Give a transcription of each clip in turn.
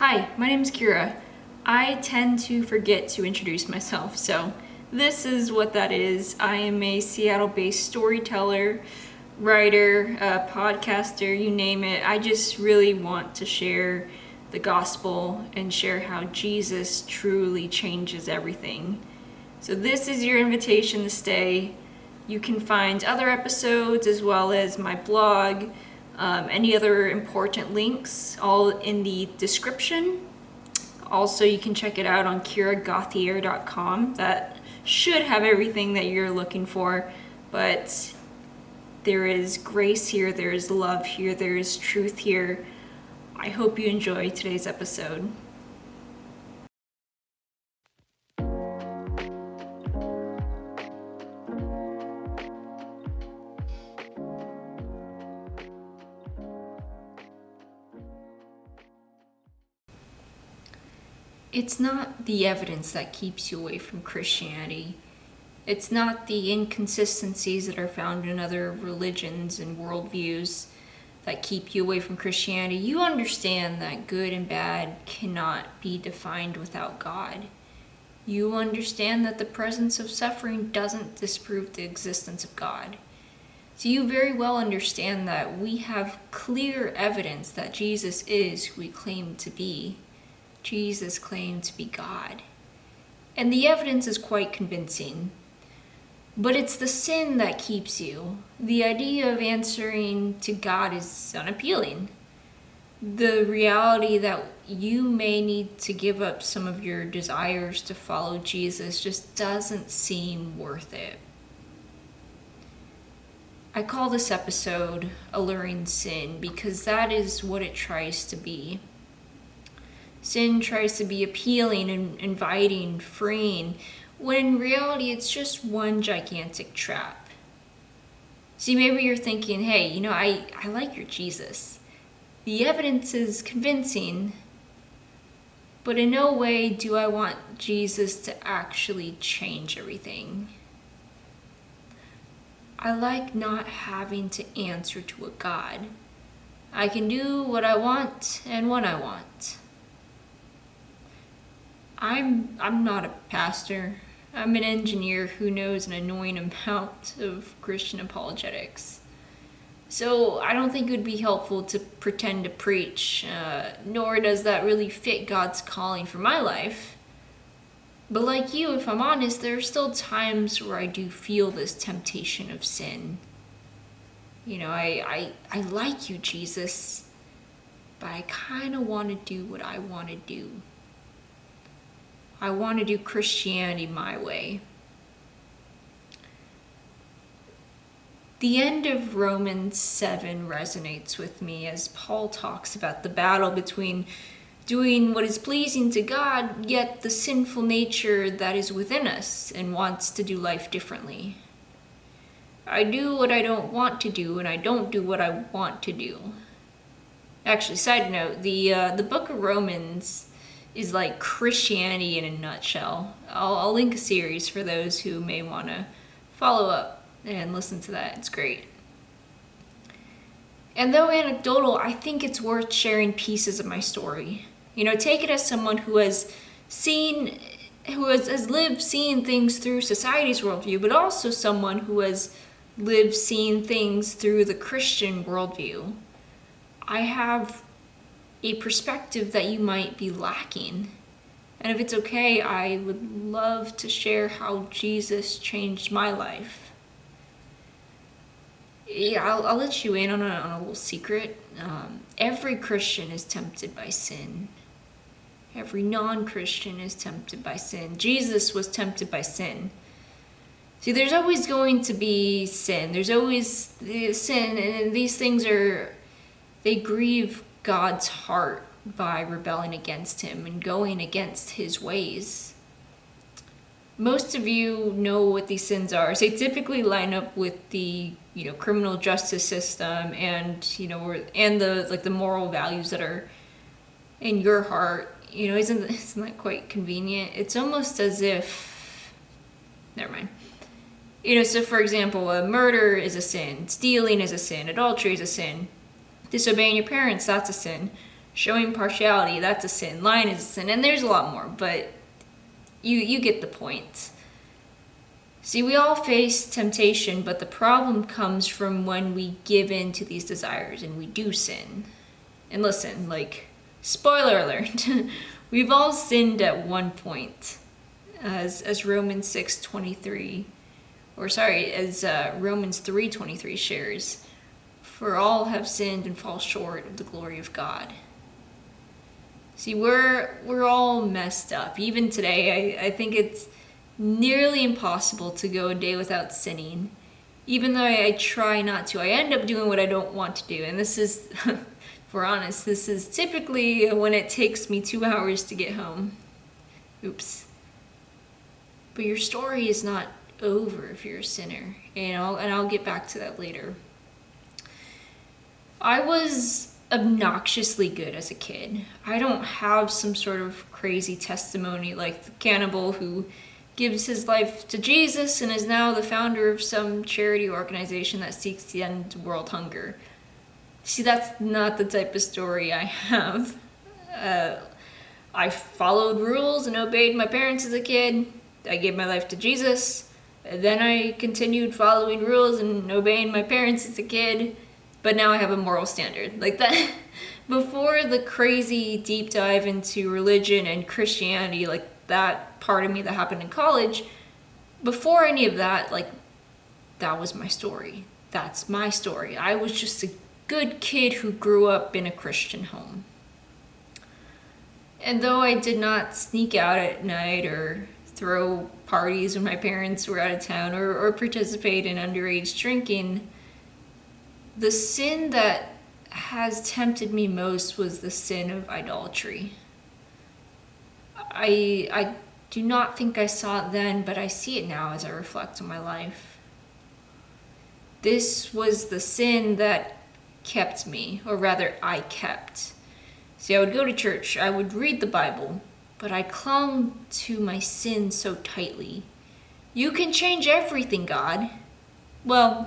Hi, my name is Kira. I tend to forget to introduce myself, so this is what that is. I am a Seattle-based storyteller, writer, podcaster, you name it. I just really want to share the gospel and share how Jesus truly changes everything. So this is your invitation to stay. You can find other episodes as well as my blog, any other important links, all in the description. Also, you can check it out on Gauthier.com. That should have everything that you're looking for, but there is grace here, there is love here, there is truth here. I hope you enjoy today's episode. It's not the evidence that keeps you away from Christianity. It's not the inconsistencies that are found in other religions and worldviews that keep you away from Christianity. You understand that good and bad cannot be defined without God. You understand that the presence of suffering doesn't disprove the existence of God. So you very well understand that we have clear evidence that Jesus is who he claimed to be. Jesus claimed to be God. And the evidence is quite convincing. But it's the sin that keeps you. The idea of answering to God is unappealing. The reality that you may need to give up some of your desires to follow Jesus just doesn't seem worth it. I call this episode Alluring Sin because that is what it tries to be. Sin tries to be appealing and inviting, freeing, when in reality it's just one gigantic trap. See, maybe you're thinking, hey, I like your Jesus. The evidence is convincing, but in no way do I want Jesus to actually change everything. I like not having to answer to a God. I can do what I want and when I want. I'm not a pastor. I'm an engineer who knows an annoying amount of Christian apologetics. So I don't think it would be helpful to pretend to preach, nor does that really fit God's calling for my life. But like you, if I'm honest, there are still times where I do feel this temptation of sin. I like you, Jesus, but I kind of want to do what I want to do. I want to do Christianity my way. The end of Romans 7 resonates with me as Paul talks about the battle between doing what is pleasing to God, yet the sinful nature that is within us and wants to do life differently. I do what I don't want to do, and I don't do what I want to do. Actually, side note, the book of Romans is like Christianity in a nutshell. I'll link a series for those who may want to follow up and listen to that. It's great. And though anecdotal, I think it's worth sharing pieces of my story. Take it as someone who has lived seeing things through society's worldview, but also someone who has lived seeing things through the Christian worldview. I have a perspective that you might be lacking. And if it's okay, I would love to share how Jesus changed my life. Yeah, I'll let you in on a little secret. Every Christian is tempted by sin. Every non-Christian is tempted by sin. Jesus was tempted by sin. See, there's always going to be sin. There's always sin, and these things they grieve God's heart by rebelling against him and going against his ways. Most of you know what these sins are. So they typically line up with the criminal justice system and the moral values that are in your heart. Isn't that quite convenient? It's almost as if, never mind. So for example, murder is a sin, stealing is a sin, adultery is a sin. Disobeying your parents, that's a sin. Showing partiality, that's a sin. Lying is a sin. And there's a lot more, but you get the point. See, we all face temptation, but the problem comes from when we give in to these desires and we do sin. And listen, like, spoiler alert, we've all sinned at one point, as Romans 6:23, as Romans 3:23 shares, for all have sinned and fall short of the glory of God. See, we're all messed up. Even today, I think it's nearly impossible to go a day without sinning. Even though I try not to, I end up doing what I don't want to do. And this is, if we're honest, this is typically when it takes me 2 hours to get home. Oops. But your story is not over if you're a sinner. And I'll get back to that later. I was obnoxiously good as a kid. I don't have some sort of crazy testimony like the cannibal who gives his life to Jesus and is now the founder of some charity organization that seeks to end world hunger. See, that's not the type of story I have. I followed rules and obeyed my parents as a kid. I gave my life to Jesus. Then I continued following rules and obeying my parents as a kid. But now I have a moral standard. Like that, before the crazy deep dive into religion and Christianity, like that part of me that happened in college, before any of that, like, that was my story. That's my story. I was just a good kid who grew up in a Christian home. And though I did not sneak out at night or throw parties when my parents were out of town or participate in underage drinking, the sin that has tempted me most was the sin of idolatry. I do not think I saw it then, but I see it now as I reflect on my life. This was the sin that kept me, or rather I kept. See, I would go to church, I would read the Bible, but I clung to my sin so tightly. You can change everything, God. Well,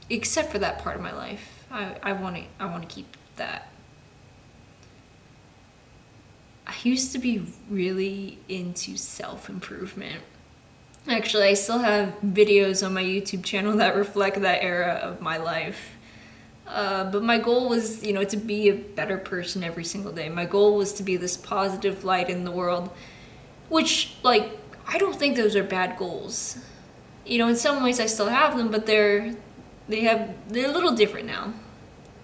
except for that part of my life. I want to keep that. I used to be really into self-improvement. Actually, I still have videos on my YouTube channel that reflect that era of my life. But my goal was, to be a better person every single day. My goal was to be this positive light in the world, which, I don't think those are bad goals. In some ways I still have them, but they're a little different now.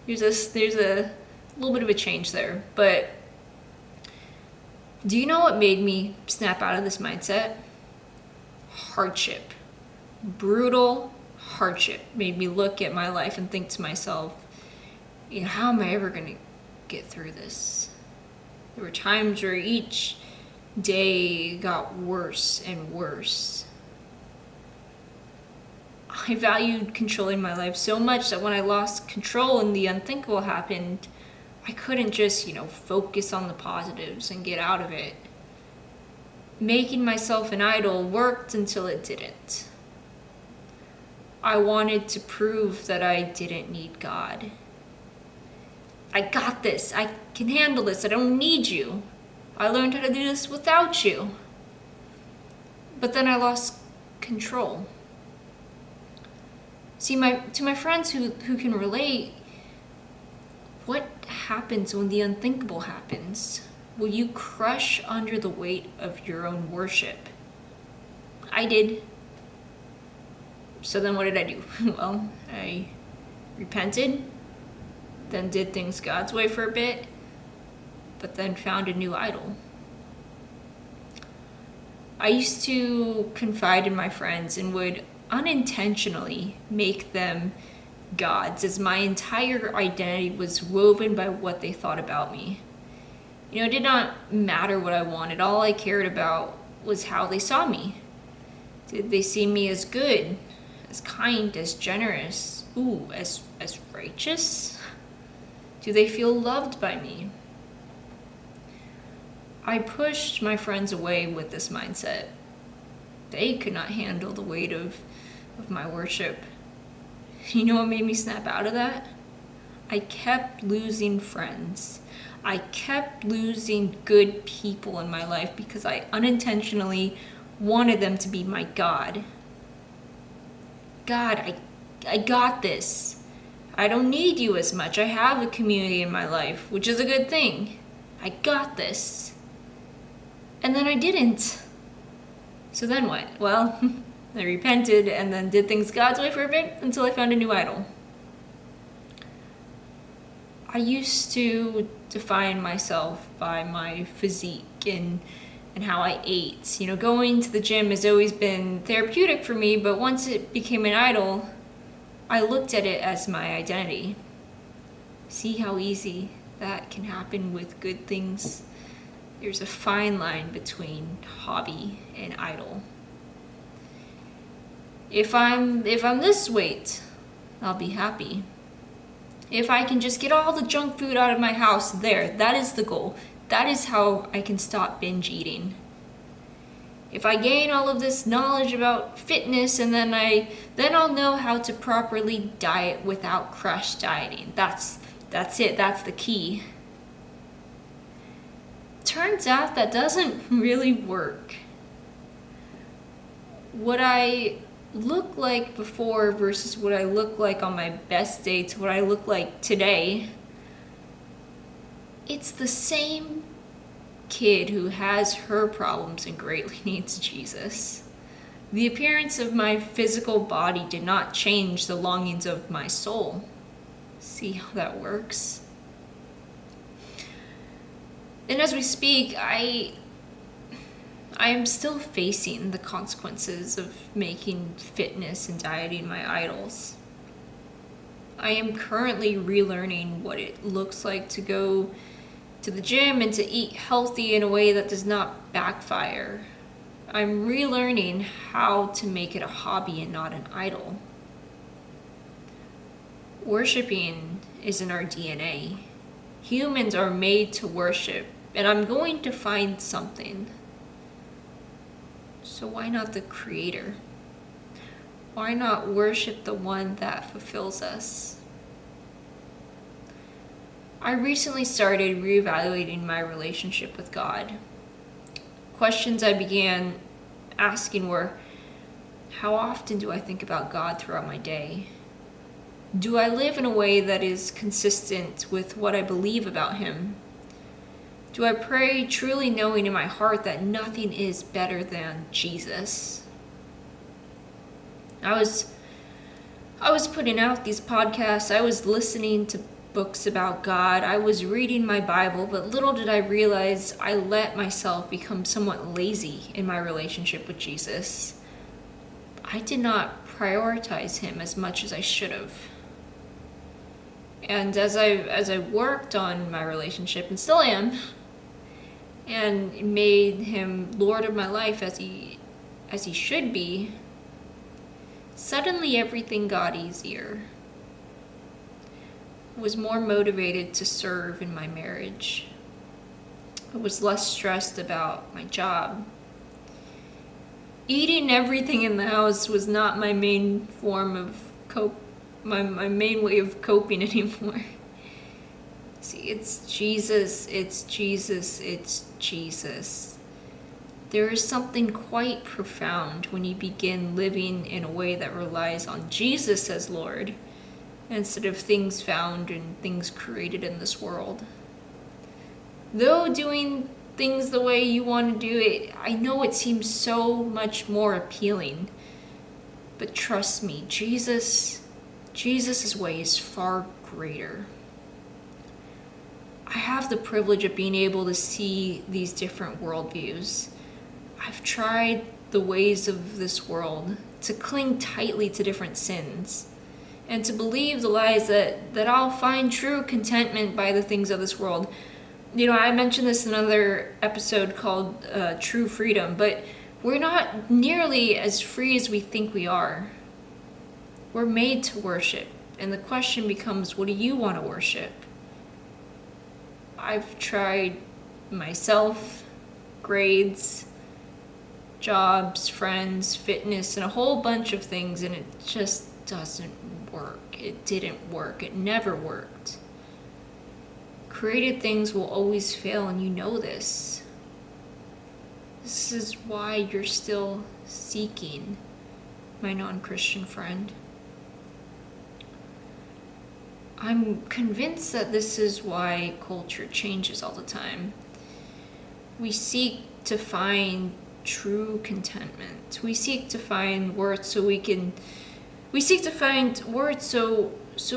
There's a little bit of a change there. But do you know what made me snap out of this mindset? Hardship. Brutal hardship made me look at my life and think to myself, how am I ever going to get through this? There were times where each day got worse and worse. I valued controlling my life so much that when I lost control and the unthinkable happened, I couldn't just, focus on the positives and get out of it. Making myself an idol worked until it didn't. I wanted to prove that I didn't need God. I got this. I can handle this. I don't need you. I learned how to do this without you. But then I lost control. See, to my friends who can relate, what happens when the unthinkable happens? Will you crush under the weight of your own worship? I did. So then what did I do? Well, I repented, then did things God's way for a bit, but then found a new idol. I used to confide in my friends and would unintentionally make them gods, as my entire identity was woven by what they thought about me. It did not matter what I wanted. All I cared about was how they saw me. Did they see me as good, as kind, as generous, as righteous? Do they feel loved by me? I pushed my friends away with this mindset. They could not handle the weight of my worship. You know what made me snap out of that? I kept losing friends. I kept losing good people in my life because I unintentionally wanted them to be my God. God, I got this. I don't need you as much. I have a community in my life, which is a good thing. I got this. And then I didn't. So then what? Well, I repented and then did things God's way for a bit until I found a new idol. I used to define myself by my physique and how I ate. Going to the gym has always been therapeutic for me, but once it became an idol, I looked at it as my identity. See how easy that can happen with good things? There's a fine line between hobby and idol. If I'm this weight, I'll be happy. If I can just get all the junk food out of my house, that is the goal. That is how I can stop binge eating. If I gain all of this knowledge about fitness and then I'll know how to properly diet without crash dieting. That's it. That's the key. Turns out that doesn't really work. What I look like before versus what I look like on my best day to what I look like today, it's the same kid who has her problems and greatly needs Jesus. The appearance of my physical body did not change the longings of my soul. See how that works? And as we speak, I am still facing the consequences of making fitness and dieting my idols. I am currently relearning what it looks like to go to the gym and to eat healthy in a way that does not backfire. I'm relearning how to make it a hobby and not an idol. Worshipping is in our DNA. Humans are made to worship, and I'm going to find something. So why not the Creator? Why not worship the one that fulfills us? I recently started reevaluating my relationship with God. Questions I began asking were, how often do I think about God throughout my day? Do I live in a way that is consistent with what I believe about Him? Do I pray truly knowing in my heart that nothing is better than Jesus? I was putting out these podcasts. I was listening to books about God. I was reading my Bible, but little did I realize I let myself become somewhat lazy in my relationship with Jesus. I did not prioritize Him as much as I should have. And as I worked on my relationship, and still am, and made Him Lord of my life as he should be, suddenly everything got easier. I was more motivated to serve in my marriage. I was less stressed about my job. Eating everything in the house was not my main form of my main way of coping anymore. See, it's Jesus, it's Jesus, it's Jesus. There is something quite profound when you begin living in a way that relies on Jesus as Lord, instead of things found and things created in this world. Though doing things the way you want to do it, I know it seems so much more appealing. But trust me, Jesus' way is far greater. I have the privilege of being able to see these different worldviews. I've tried the ways of this world, to cling tightly to different sins, and to believe the lies that I'll find true contentment by the things of this world. I mentioned this in another episode called True Freedom, but we're not nearly as free as we think we are. We're made to worship, and the question becomes, what do you want to worship? I've tried myself, grades, jobs, friends, fitness, and a whole bunch of things, and it just doesn't work. It didn't work. It never worked. Created things will always fail, and you know this. This is why you're still seeking, my non-Christian friend. I'm convinced that this is why culture changes all the time. We seek to find true contentment. We seek to find worth so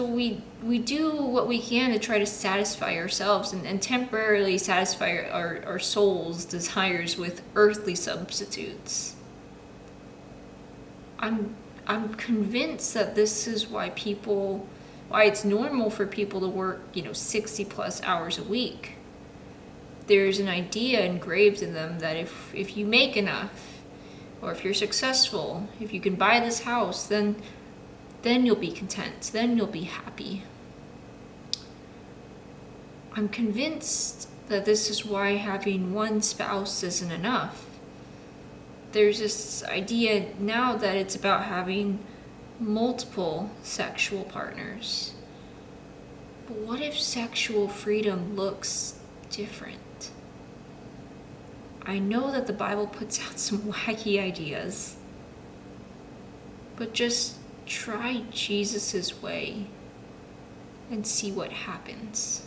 we do what we can to try to satisfy ourselves and temporarily satisfy our soul's desires with earthly substitutes. I'm convinced that this is why it's normal for people to work, 60 plus hours a week. There's an idea engraved in them that if you make enough, or if you're successful, if you can buy this house, then you'll be content, then you'll be happy. I'm convinced that this is why having one spouse isn't enough. There's this idea now that it's about having multiple sexual partners. But what if sexual freedom looks different? I know that the Bible puts out some wacky ideas, but just try Jesus' way and see what happens.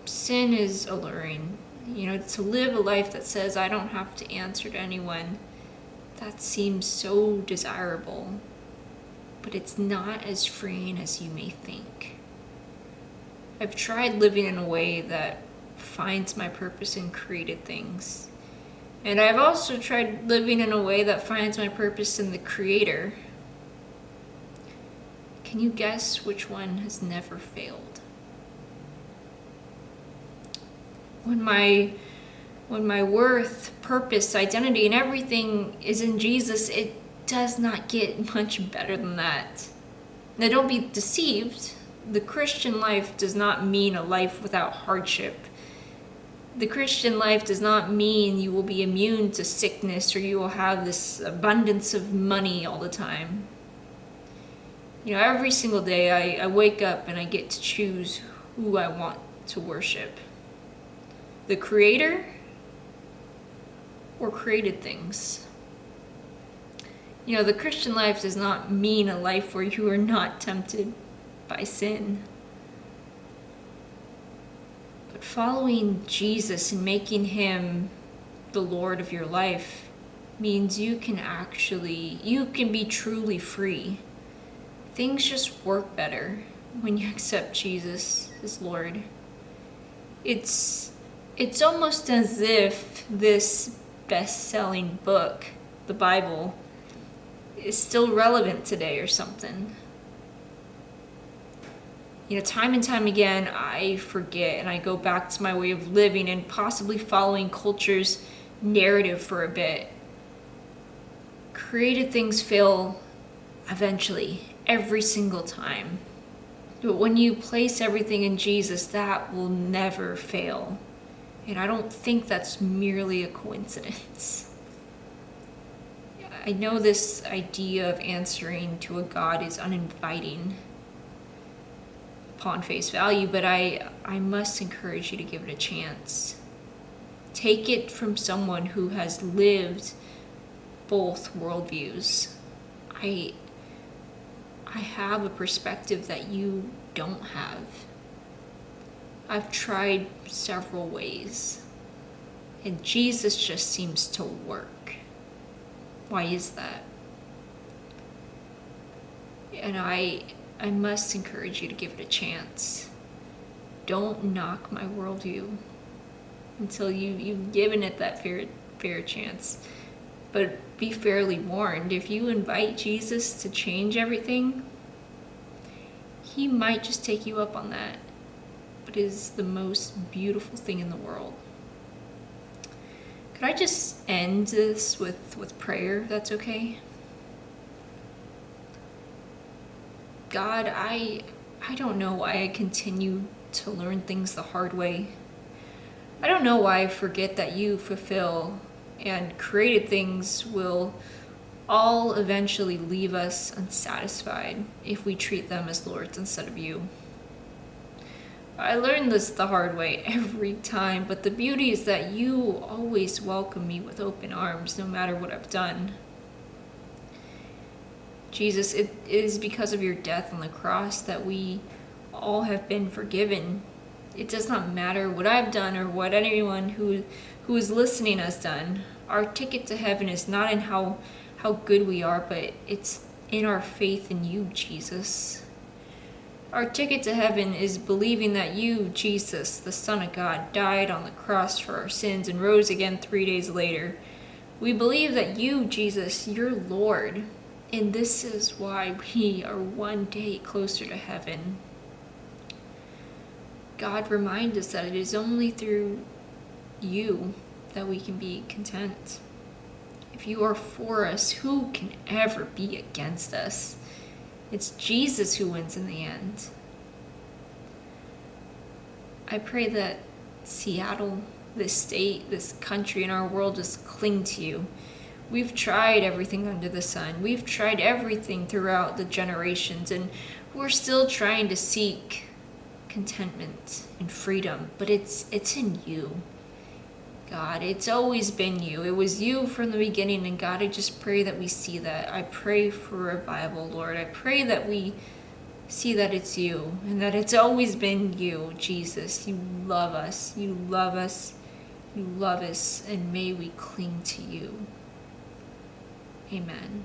Sin is alluring. To live a life that says I don't have to answer to anyone, that seems so desirable, but it's not as freeing as you may think. I've tried living in a way that finds my purpose in created things. And I've also tried living in a way that finds my purpose in the Creator. Can you guess which one has never failed? When my worth, purpose, identity, and everything is in Jesus, it does not get much better than that. Now, don't be deceived. The Christian life does not mean a life without hardship. The Christian life does not mean you will be immune to sickness or you will have this abundance of money all the time. Every single day I wake up and I get to choose who I want to worship. The Creator or created things. The Christian life does not mean a life where you are not tempted by sin. But following Jesus and making Him the Lord of your life means you can be truly free. Things just work better when you accept Jesus as Lord. It's almost as if this best-selling book, the Bible, is still relevant today or something. Time and time again, I forget and I go back to my way of living and possibly following culture's narrative for a bit. Created things fail eventually, every single time. But when you place everything in Jesus, that will never fail. And I don't think that's merely a coincidence. I know this idea of answering to a God is uninviting upon face value, but I must encourage you to give it a chance. Take it from someone who has lived both worldviews. I have a perspective that you don't have. I've tried several ways, and Jesus just seems to work. Why is that? And I must encourage you to give it a chance. Don't knock my worldview until you've given it that fair chance. But be fairly warned, if you invite Jesus to change everything, He might just take you up on that. But it is the most beautiful thing in the world. Could I just end this with prayer, if that's okay? God, I don't know why I continue to learn things the hard way. I don't know why I forget that you fulfill and created things will all eventually leave us unsatisfied if we treat them as lords instead of you. I learned this the hard way every time, but the beauty is that you always welcome me with open arms, no matter what I've done. Jesus, it is because of your death on the cross that we all have been forgiven. It does not matter what I've done or what anyone who is listening has done. Our ticket to heaven is not in how good we are, but it's in our faith in you, Jesus. Our ticket to heaven is believing that you, Jesus, the Son of God, died on the cross for our sins and rose again 3 days later. We believe that you, Jesus, you're Lord, and this is why we are one day closer to heaven. God, remind us that it is only through you that we can be content. If you are for us, who can ever be against us? It's Jesus who wins in the end. I pray that Seattle, this state, this country, and our world just cling to you. We've tried everything under the sun. We've tried everything throughout the generations, and we're still trying to seek contentment and freedom, but it's in you. God, it's always been you. It was you from the beginning, and God, I just pray that we see that. I pray for revival, Lord. I pray that we see that it's you, and that it's always been you, Jesus. You love us. You love us. You love us, and may we cling to you. Amen.